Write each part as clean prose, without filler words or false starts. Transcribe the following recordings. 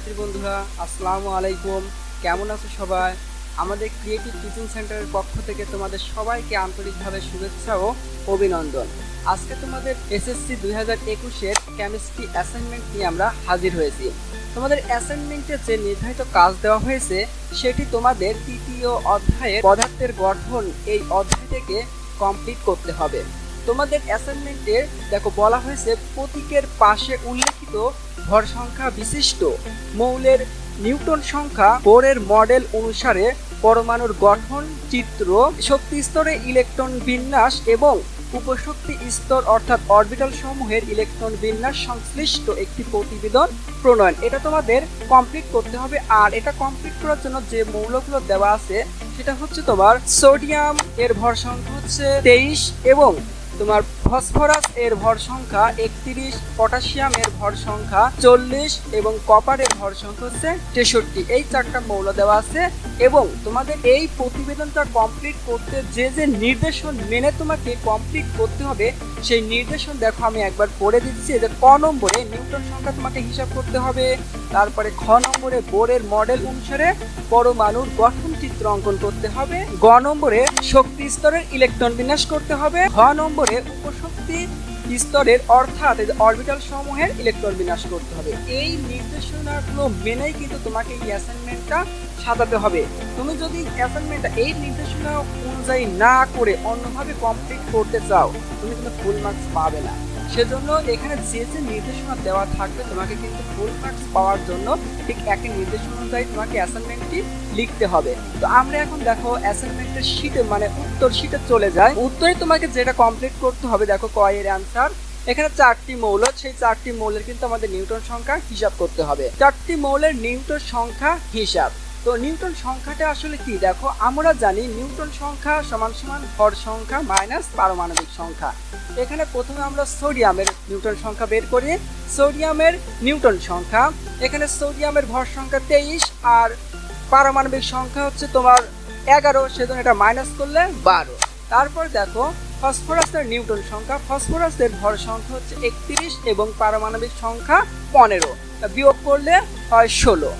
শিক্ষার্থী বন্ধুরা, আসসালামু আলাইকুম। কেমন আছো সবাই? আমাদের ক্রিয়েটিভ টিচিং সেন্টারের পক্ষ থেকে তোমাদের সবাইকে আন্তরিকভাবে শুভেচ্ছা ও অভিনন্দন। আজকে তোমাদের এসএসসি 2021-এর কেমিস্ট্রি অ্যাসাইনমেন্ট নিয়ে আমরা হাজির হয়েছি। তোমাদের অ্যাসাইনমেন্টে যে নির্ধারিত কাজ দেওয়া হয়েছে সেটি তোমাদের তৃতীয় অধ্যায়ের পদার্থের গঠন এই অধ্যায় থেকে কমপ্লিট করতে হবে। তোমাদের অ্যাসাইনমেন্টে দেখো বলা হয়েছে প্রতীকের পাশে উল্লেখিত ভর সংখ্যা বিশিষ্ট মৌলের নিউটন সংখ্যা বোরের মডেল অনুসারে পরমাণুর গঠন চিত্র, শক্তি স্তরে ইলেকট্রন বিন্যাস এবং উপশক্তি স্তর অর্থাৎ অরবিটাল সমূহের ইলেকট্রন বিন্যাস সংশ্লিষ্ট একটি প্রতিবেদন প্রণয়ন। এটা তোমাদের কমপ্লিট করতে হবে। আর এটা কমপ্লিট করার জন্য যে মৌলগুলো দেওয়া আছে সেটা হচ্ছে তোমার সোডিয়াম এর ভর সংখ্যা হচ্ছে 23 এবং তোমার ফসফরাস এর ভর সংখ্যা 31, পটাশিয়াম এর ভর সংখ্যা 40 এবং কপার এর ভর সংখ্যা হচ্ছে 63। এই চারটা মৌল দেওয়া আছে এবং তোমাদের এই প্রতিবেদনটা কমপ্লিট করতে যে যে নির্দেশন মেনে তোমাকে কমপ্লিট করতে হবে সেই নির্দেশন দেখো আমি একবার পড়ে দিচ্ছি। যে ক নম্বরে নিউটন সংখ্যা তোমাকে হিসাব করতে হবে, তারপরে খ নম্বরে বোরের মডেল অনুসারে পরমাণুর গঠন চিত্র অঙ্কন করতে হবে, গ নম্বরে শক্তি স্তরের ইলেকট্রন বিন্যাস করতে হবে, ঘ নম্বরে উপশক্তি স্তরের অর্থাৎ অরবিটাল সমূহের ইলেকট্রন বিন্যাস করতে হবে। এই নির্দেশনাগুলো মেনেই কিন্তু তোমাকে এই অ্যাসাইনমেন্টটা সাজাতে হবে। তুমি যদি অ্যাসাইনমেন্টটা এই নির্দেশনা অনুযায়ী না করে অন্যভাবে কমপ্লিট করতে চাও তুমি কিন্তু ফুল মার্কস পাবে না। সেজন্য এখানে যে যে নির্দেশনা দেওয়া থাকবে তোমাকে কিন্তু ফুল মার্কস পাওয়ার জন্য ঠিক একই নির্দেশনা অনুযায়ী তোমাকে অ্যাসাইনমেন্টটি লিখতে হবে। তো আমরা এখন দেখো অ্যাসাইনমেন্টের শীটে মানে উত্তর শীটে চলে যাই। উত্তরে তোমাকে যেটা কমপ্লিট করতে হবে দেখো ক এর অ্যান্সার। এখানে চারটি মৌল, সেই চারটি মৌলের কিন্তু আমাদের নিউটন সংখ্যা হিসাব করতে হবে। চারটি মৌলের নিউটন সংখ্যা হিসাব। তো নিউটন সংখ্যাটা আসলে কি দেখো, আমরা জানি নিউটন সংখ্যা সমান সমান ভর সংখ্যা মাইনাস পারমাণবিক সংখ্যা। এখানে প্রথমে আমরা সোডিয়ামের নিউটন সংখ্যা বের করি। সোডিয়ামের নিউটন সংখ্যা, এখানে সোডিয়ামের ভর সংখ্যা 23 আর পারমাণবিক সংখ্যা হচ্ছে তোমার 11, সেজন্য এটা মাইনাস করলে 12। তারপর দেখো ফসফরাসের নিউটন সংখ্যা, ফসফরাসের ভর সংখ্যা হচ্ছে 31 এবং পারমাণবিক সংখ্যা 15, বিয়োগ করলে হয় 16।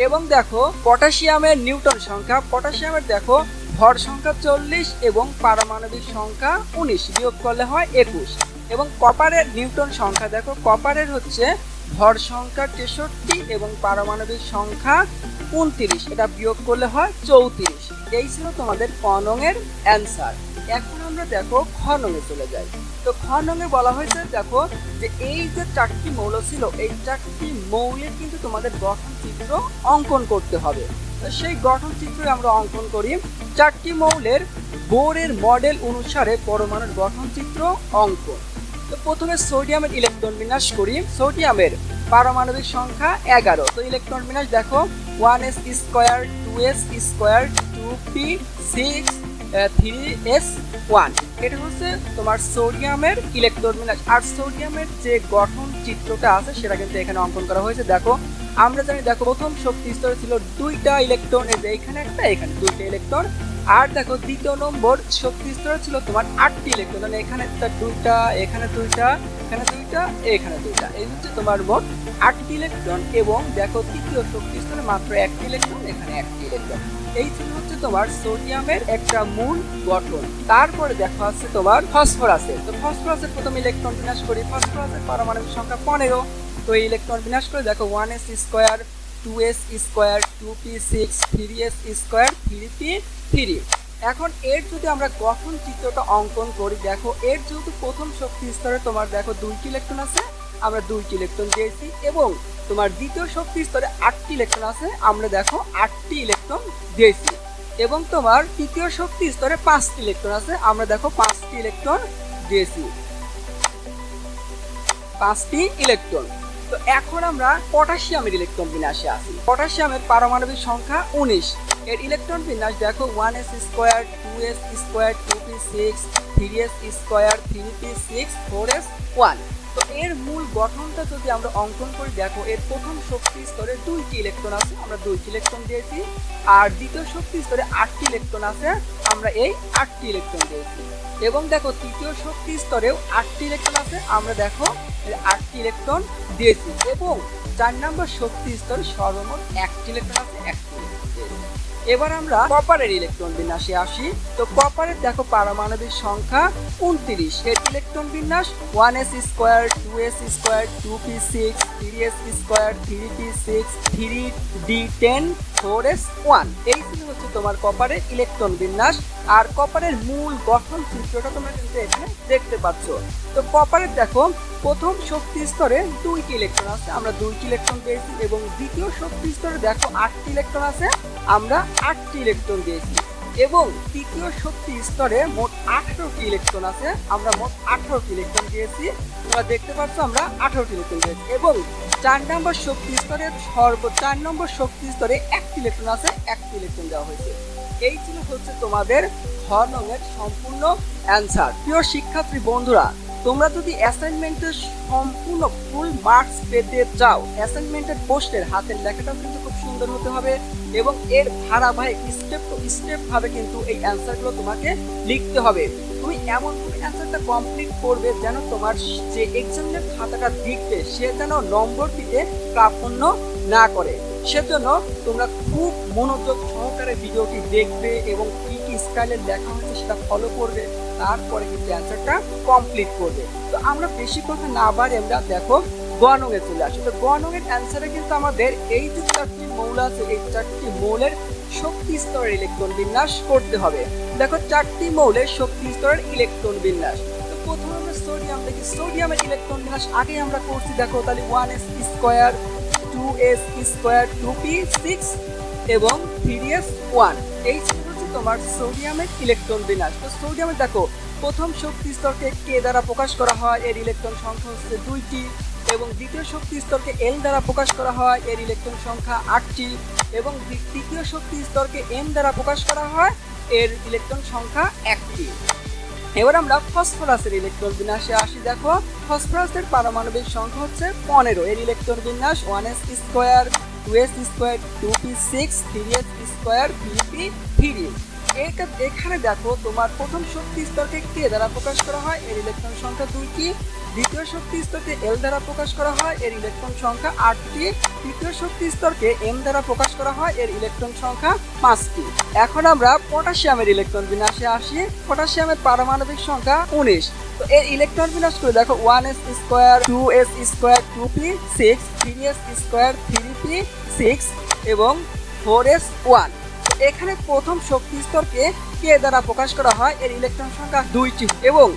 এবং দেখো পটাশিয়ামের নিউটন সংখ্যা, পটাশিয়ামের দেখো ভর সংখ্যা 40 এবং পারমাণবিক সংখ্যা 19, বিয়োগ করলে হয় 21। এবং কপারের নিউটন সংখ্যা দেখো, কপারের হচ্ছে ভর সংখ্যা 63 এবং পারমাণবিক সংখ্যা 29, এটা বিয়োগ করলে হয় 34। এই ছিল তোমাদের ক নং এর অ্যান্সার। এখন আমরা দেখো খ নং এ চলে যাই। তো খ নং এ বলা হয়েছে দেখো যে এই যে চারটি মৌল ছিল এই চারটি মৌলের কিন্তু তোমাদের গঠন চিত্র অঙ্কন করতে হবে। তো সেই গঠন চিত্র আমরা অঙ্কন করি। চারটি মৌলের বোরের মডেল অনুসারে পরমাণুর গঠন চিত্র অঙ্কন। তো প্রথমে সোডিয়ামের ইলেকট্রন বিন্যাস করি। সোডিয়ামের পারমাণবিক সংখ্যা 11। তো ইলেকট্রন বিন্যাস দেখো 1s square 2s square 2p6 3s1। এটা হচ্ছে তোমার সোডিয়ামের ইলেকট্রন বিন্যাস। আর সোডিয়ামের যে গঠন চিত্রটা আছে সেটা কিন্তু এখানে অঙ্কন করা হয়েছে। দেখো আমরা জানি দেখো প্রথম শক্তি স্তরে ছিল 2টা ইলেকট্রন, এই যে এখানে একটা এখানে 2টা ইলেকট্রন। আর দেখো দ্বিতীয় নম্বর শক্তি স্তরে ছিল তোমার 8টি ইলেকট্রন, মানে এখানে 2টা, এখানে 2টা, এখানে 2টা, এখানে 2টা, এই হচ্ছে তোমার মোট 8টি ইলেকট্রন। এবং দেখো তৃতীয় শক্তি স্তরে মাত্র 1টি ইলেকট্রন, এখানে 1টি ইলেকট্রন। এই ছিল হচ্ছে তোমার সোডিয়ামের একটা মূল গঠন। তারপরে দেখো আছে তোমার ফসফরাসের। তো ফসফরাসের প্রথম ইলেকট্রন বিন্যাস করি। ফসফরাসের পারমাণবিক সংখ্যা 15। তো এই ইলেকট্রন বিন্যাস করে দেখো 1s square 2s square 2p6 3s square 3p3। এখন এর যদি আমরা গঠন চিত্রটা অঙ্কন করি দেখো এর যেহেতু প্রথম শক্তি স্তরে তোমার দেখো 2টি ইলেকট্রন আছে, আমরা 2টি ইলেকট্রন দিয়েছি। এবং তোমার দ্বিতীয় শক্তি স্তরে 8টি ইলেকট্রন আছে, আমরা দেখো 8টি ইলেকট্রন দিয়েছি। এবং তোমার তৃতীয় শক্তি স্তরে 5টি ইলেকট্রন আছে, আমরা দেখো 5টি ইলেকট্রন দিয়েছি, 5টি ইলেকট্রন। তো এখন আমরা পটাশিয়ামের ইলেকট্রন বিন্যাসে আসি। পটাশিয়ামের পারমাণবিক সংখ্যা 19। এর ইলেকট্রন বিন্যাস দেখো 1s square 2s square 2p6 3s square 3p6 4s1। তো এর মূল গঠনটা যদি আমরা অঙ্কন করি, দেখো এর প্রথম শক্তি স্তরে 2টি ইলেকট্রন আছে, আমরা 2টি ইলেকট্রন দিয়েছি। আর দ্বিতীয় শক্তি স্তরে 8টি ইলেকট্রন আছে, আমরা এই 8টি ইলেকট্রন দিয়েছি। এবং দেখো তৃতীয় শক্তি স্তরেও 8টি ইলেকট্রন আছে, আমরা দেখো 8টি ইলেকট্রন দিয়েছি। এবং 4 নম্বর শক্তি স্তরে সর্বমোট 1টি ইলেকট্রন আছে, 1টি ইলেকট্রন দিয়েছি। এবার আমরা কপারের ইলেকট্রন বিন্যাসে আসি। তো কপারের দেখো পারমাণবিক সংখ্যা 29, এর ইলেকট্রন বিন্যাস 1s square, 2s square, 2p6, 3s square, 3p6, 3d10, 4s1। এই ছিল হচ্ছে তোমার কপারের ইলেকট্রন বিন্যাস। আর কপারের মূল গঠন চিত্রটা তোমরা কিন্তু এখানে দেখতে পাচ্ছ। তো কপারের দেখো প্রথম শক্তি স্তরে 2টি ইলেকট্রন আছে, আমরা 2টি ইলেকট্রন পেয়েছি। এবং দ্বিতীয় শক্তি স্তরে দেখো 8টি ইলেকট্রন আছে, আমরা 8টি ইলেকট্রন দিয়েছি। এবং তৃতীয় শক্তি স্তরে মোট 18টি ইলেকট্রন আছে, আমরা মোট 18টি ইলেকট্রন দিয়েছি। তোমরা দেখতে পাচ্ছ আমরা 18টি ইলেকট্রন দিয়েছি। এবং 4 নম্বর শক্তি স্তরে 4 নম্বর শক্তি স্তরে 1টি ইলেকট্রন আছে, 1টি ইলেকট্রন দেওয়া হয়েছে। এই ছিল হচ্ছে তোমাদের ঘ নংয়ের সম্পূর্ণ অ্যান্সার। প্রিয় শিক্ষার্থী বন্ধুরা, তোমরা যদি অ্যাসাইনমেন্টের সম্পূর্ণ ফুল মার্কস পেতে চাও, অ্যাসাইনমেন্টের প্রশ্নের হাতের লেখাটাও কিন্তু খুব সুন্দর হতে হবে এবং এর ধারাবাহিক স্টেপ টু স্টেপ ভাবে কিন্তু এই অ্যান্সারগুলো তোমাকে লিখতে হবে। তুমি এমন ভাবে অ্যান্সারটা কমপ্লিট করবে যেন তোমার যে এক্সামের খাতাটা দেখবে সে যেন নম্বর দিতে কার্পণ্য না করে। সেজন্য তোমরা খুব মনোযোগ সহকারে ভিডিওটি দেখবে এবং কি কি স্টাইলের লেখা হয়েছে সেটা ফলো করবে, তারপরে কিন্তু অ্যান্সারটা কমপ্লিট করবে। তো আমরা বেশি কথা না বাড়ি আমরা দেখো গ নংয়ে চলে আসি। তো গ নংয়ের অ্যান্সারে কিন্তু আমাদের এই যে 4টি মৌল আছে, এই 4টি মৌলের শক্তি স্তরের ইলেকট্রন বিন্যাস করতে হবে। দেখো 4টি মৌলের শক্তি স্তরের ইলেকট্রন বিন্যাস। তো প্রথমে আমরা সোডিয়াম দেখি, সোডিয়ামের ইলেকট্রন বিন্যাস আগে আমরা করছি। দেখো তাহলে 1s square, 2s square, 2p6 এবং 3s1। এই ছিল হচ্ছে তোমার সোডিয়ামের ইলেকট্রন বিন্যাস। তো সোডিয়ামের দেখো প্রথম শক্তি স্তরকে কে দ্বারা প্রকাশ করা হয়, এর ইলেকট্রন সংখ্যা হচ্ছে 2টি। এবং দ্বিতীয় শক্তি স্তরকে এল দ্বারা প্রকাশ করা হয়, এর ইলেকট্রন সংখ্যা 8টি। এবং তৃতীয় শক্তি স্তরকে এম দ্বারা প্রকাশ করা হয়, এর ইলেকট্রন সংখ্যা 1টি। এবার আমরা ফসফরাসের ইলেকট্রন বিন্যাসে আসি। দেখো ফসফরাসের পারমাণবিক সংখ্যা হচ্ছে 15, এর ইলেকট্রন বিন্যাস 1s square, 2s square, 2p6, 3s square, 3p3। এখানে দেখো তোমার প্রথম শক্তি স্তরকে কে দ্বারা প্রকাশ করা হয়, এর ইলেকট্রন সংখ্যা 2টি। দ্বিতীয় শক্তি স্তরকে এল দ্বারা প্রকাশ করা হয়, এর ইলেকট্রন সংখ্যা 8টি। তৃতীয় শক্তি স্তরকে এম দ্বারা প্রকাশ করা হয়, এর ইলেকট্রন সংখ্যা 5টি। এখন আমরা পটাশিয়ামের ইলেকট্রন বিন্যাসে আসি। পটাশিয়ামের পারমাণবিক সংখ্যা 19। তো এর ইলেকট্রন বিন্যাস করে দেখো 1s square, 2s square, 2p6, 3s square, 3p6 এবং 4s1। এখানে প্রথম শক্তি স্তরকে কে দ্বারা প্রকাশ করা হয়, এর ইলেকট্রন সংখ্যা 2টি। এবং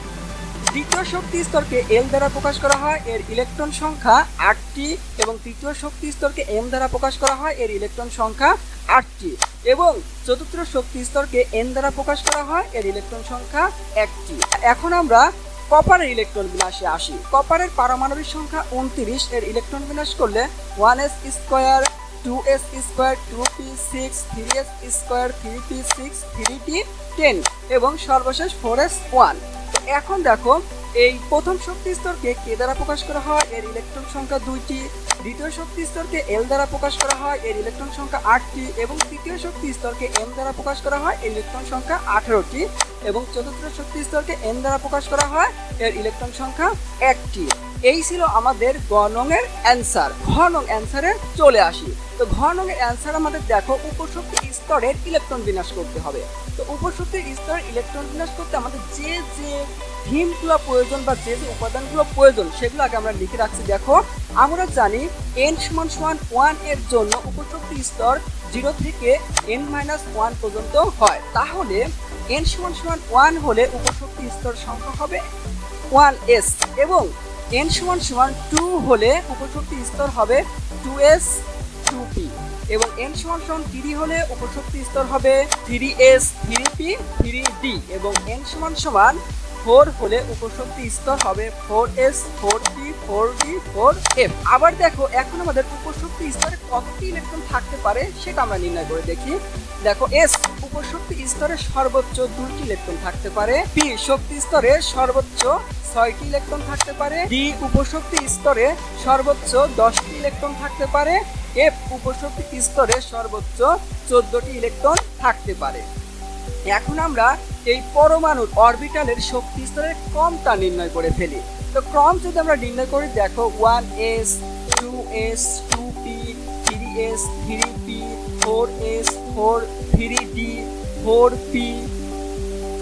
দ্বিতীয় শক্তি স্তরকে এল দ্বারা প্রকাশ করা হয়, এর ইলেকট্রন সংখ্যা 8টি। এবং তৃতীয় শক্তি স্তরকে এম দ্বারা প্রকাশ করা হয়, এর ইলেকট্রন সংখ্যা 8টি। এবং চতুর্থ শক্তি স্তরকে এন দ্বারা প্রকাশ করা হয়, এর ইলেকট্রন সংখ্যা 1টি। এখন আমরা কপারের ইলেকট্রন বিন্যাসে আসি। কপারের পারমাণবিক সংখ্যা 29, এর ইলেকট্রন বিন্যাস করলে 1s square, 2s square, 2p6, 3s square, 3p6, 3p10 এবং সর্বশেষ 4s1। এখন দেখো এই প্রথম শক্তি স্তরকে কে দ্বারা প্রকাশ করা হয়, এর ইলেকট্রন সংখ্যা 2টি। দ্বিতীয় শক্তি স্তরকে এল দ্বারা প্রকাশ করা হয়, এর ইলেকট্রন সংখ্যা 8টি। এবং তৃতীয় শক্তি স্তরকে এম দ্বারা প্রকাশ করা হয়, এর ইলেকট্রন সংখ্যা 18টি। এবং চতুর্থ শক্তি স্তরকে এন দ্বারা প্রকাশ করা হয়, এর ইলেকট্রন সংখ্যা 1টি। এই ছিল আমাদের গ নংয়ের অ্যান্সার। ঘ নং অ্যান্সারে চলে আসি। তো ঘ নংয়ের অ্যান্সার আমাদের দেখো উপশক্তি স্তরের ইলেকট্রন বিন্যাস করতে হবে। তো উপশক্তির স্তরের ইলেকট্রন বিন্যাস করতে আমাদের যে যে থিমগুলো প্রয়োজন বা যে যে উপাদানগুলো প্রয়োজন সেগুলো আগে আমরা লিখে রাখছি। দেখো আমরা জানি n = 1 এর জন্য উপশক্তি স্তর 0 থেকে n-1 পর্যন্ত হয়। তাহলে n = 1 হলে উপশক্তি স্তর সংখ্যা হবে 1s। এবং n = 2 হলে উপশক্তি স্তর হবে 2s, 2p। এবং n = 3 হলে উপশক্তি স্তর হবে 3s, 3p, 3d। এবং n = 4 হলে উপশক্তি স্তর হবে 4s 4p 4d 4f। আবার দেখো এখন আমাদের উপশক্তি স্তরে কতটি ইলেকট্রন থাকতে পারে সেটা আমরা নির্ণয় করে দেখি। দেখো এস উপশক্তি স্তরে সর্বোচ্চ 2টি ইলেকট্রন থাকতে পারে, পি শক্তি স্তরে সর্বোচ্চ 6টি ইলেকট্রন থাকতে পারে, ডি উপশক্তি স্তরে সর্বোচ্চ 10টি ইলেকট্রন থাকতে পারে, এফ উপশক্তি স্তরে সর্বোচ্চ 14টি ইলেকট্রন থাকতে পারে। এখন আমরা এই পরমাণুর অরবিটালের শক্তি স্তরের ক্রমটা নির্ণয় করে ফেলি। তো ক্রম যদি আমরা নির্ণয় করি, দেখো 1s 2s 2p 3s 3p 4s 4 3d 4p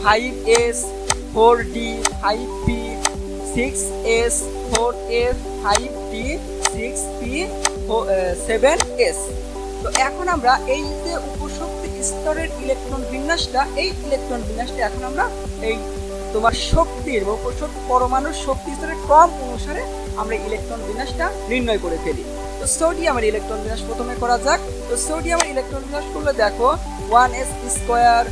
5s 4d 5p 6s 4f 5d 6p 7s। তো এখন আমরা এই যে উপশক্তি স্তরের ইলেকট্রন বিন্যাসটা, এই ইলেকট্রন বিন্যাসটা এখন আমরা এই তোমার শক্তির বা উপশক্তি পরমাণুর শক্তি স্তরের ক্রম অনুসারে আমরা ইলেকট্রন বিন্যাসটা নির্ণয় করে ফেলি। তো সোডিয়ামের ইলেকট্রন বিন্যাস প্রথমে করা যাক। তো সোডিয়ামের ইলেকট্রন বিন্যাস করলে দেখো 1s স্কয়ার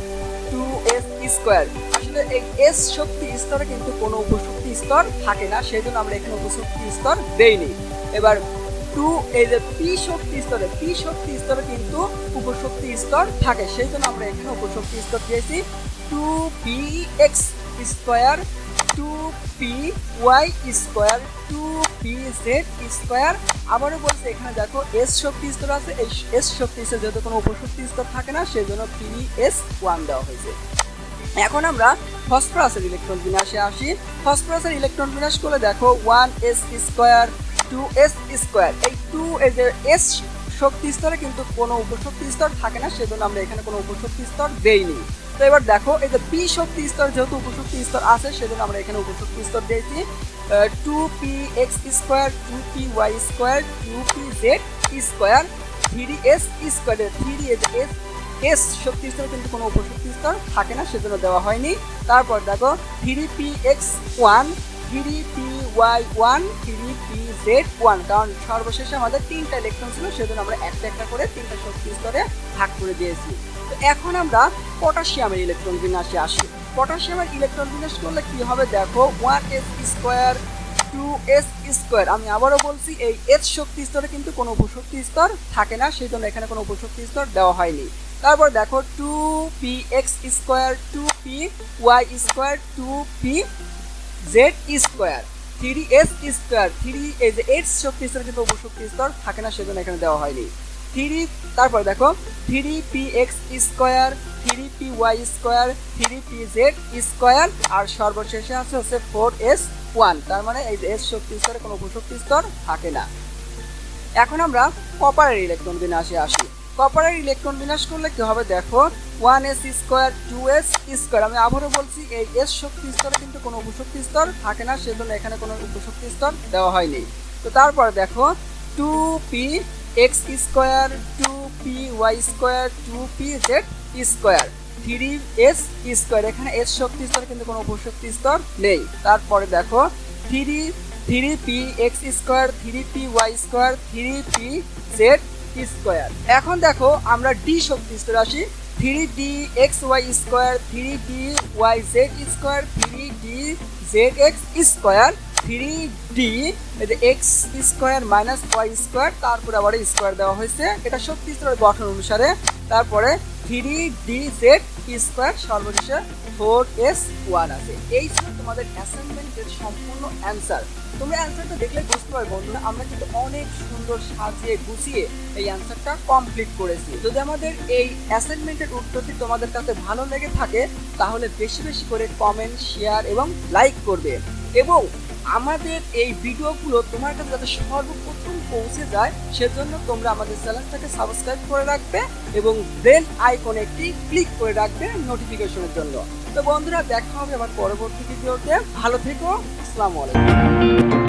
2s স্কয়ার। আসলে এই এস শক্তি স্তরে কিন্তু কোনো উপশক্তি স্তর থাকে না, সেই জন্য আমরা এখানে উপশক্তি স্তর দেইনি। এবার 2 এই যে পি শক্তি স্তরে কিন্তু উপশক্তি স্তর থাকে, সেই জন্য আমরা এখানে উপশক্তি স্তর দিয়েছি 2px square 2py square 2pz square. আবারও বলছে এখানে দেখো এস শক্তি স্তর আছে, এই এস শক্তি স্তর যেহেতু কোনো উপশক্তি স্তর থাকে না, সেই জন্য ps1 দেওয়া হয়েছে। এখন আমরা ফসফরাসের ইলেকট্রন বিন্যাসে আসি। ফসফরাসের ইলেকট্রন বিন্যাস করলে দেখো 1s স্কয়ার 2s স্কয়ার। এই 2 এই যে এস শক্তি স্তরে কিন্তু কোনো উপশক্তি স্তর থাকে না, সেজন্য আমরা এখানে কোনো উপশক্তি স্তর দেইনি। তো এবার দেখো এই যে পি শক্তি স্তর যেহেতু উপশক্তি স্তর আছে, সেজন্য আমরা এখানে উপশক্তি স্তর দিয়েছি 2px square 2py square 2pz square 3s square. 3 S শক্তি স্তরে কিন্তু কোনো উপশক্তি স্তর থাকে না, সেজন্য দেওয়া হয়নি। তারপর দেখো 3px1 3py1 3pz1, কারণ সর্বশেষে আমাদের 3টা ইলেকট্রন ছিল, সেজন্য আমরা একটা একটা করে 3টা শক্তি স্তরে ভাগ করে দিয়েছি। তো এখন আমরা পটাশিয়ামের ইলেকট্রন বিন্যাসে আসি। পটাশিয়ামের ইলেকট্রন বিন্যাস করলে কি হবে, দেখো 1s স্কয়ার 2s স্কয়ার। আমি আবারও বলছি এই এস শক্তি স্তরে কিন্তু কোনো উপশক্তি স্তর থাকে না, সেই জন্য এখানে কোনো উপশক্তি স্তর দেওয়া হয়নি। তারপর দেখো 2px square 2py square 2pz square 3s square 3 এই যে এইচ শক্তি স্তরে কিন্তু উপশক্তি স্তর থাকে না, সেজন্য এখানে দেওয়া হয়নি। তারপর দেখো 3px square 3py square 3pz square, আর সর্বশেষে আছে হচ্ছে 4s1, তার মানে এই যে এস শক্তি স্তরে কোনো উপশক্তি স্তর থাকে না। এখন আমরা কপারের ইলেকট্রন বিন্যাসে আসি। কপারের ইলেকট্রন বিন্যাস করলে কি হবে, দেখো 1s স্কয়ার 2s স্কয়ার। আমি আবারও বলছি এই এস শক্তি স্তরে কিন্তু কোনো উপশক্তি স্তর থাকে না, সেজন্য এখানে কোনো উপশক্তি স্তর দেওয়া হয়নি। তো তারপর দেখো 2px square 2py square 2pz square 3s square. এখানে এস শক্তি স্তরে কিন্তু কোনো উপশক্তি স্তর নেই। তারপরে দেখো 3px square 3py square 3pz square. এখন দেখো আমরা ডি শক্তি স্তরে আসি। 3dxy square 3dyz square 3dzx square 3d x square minus y square, তারপরে আবার স্কয়ার দেওয়া হয়েছে, এটা শক্তি স্তরের গঠন অনুসারে। তারপরে 3dz স্কয়ার, সর্বশেষে 4s1 আছে। এই ছিল তোমাদের অ্যাসাইনমেন্টের সম্পূর্ণ অ্যান্সার। তোমরা অ্যান্সারটা দেখলে বুঝতে পারবে বন্ধুরা, আমরা কিন্তু অনেক সুন্দর সাজিয়ে গুছিয়ে এই অ্যান্সারটা কমপ্লিট করেছি। যদি আমাদের এই অ্যাসাইনমেন্টের উত্তরটি তোমাদের কাছে ভালো লেগে থাকে, তাহলে বেশি বেশি করে কমেন্ট, শেয়ার এবং লাইক করবে, এবং আমাদের এই ভিডিওগুলো তোমার কাছে যাতে সর্বপ্রথম পৌঁছে যায় সেজন্য তোমরা আমাদের চ্যানেলটাকে সাবস্ক্রাইব করে রাখবে এবং বেল আইকনে একটি ক্লিক করে রাখবে নোটিফিকেশনের জন্য। তো বন্ধুরা, দেখা হবে আবার পরবর্তী ভিডিওতে। ভালো থেকো, আসসালামু আলাইকুম।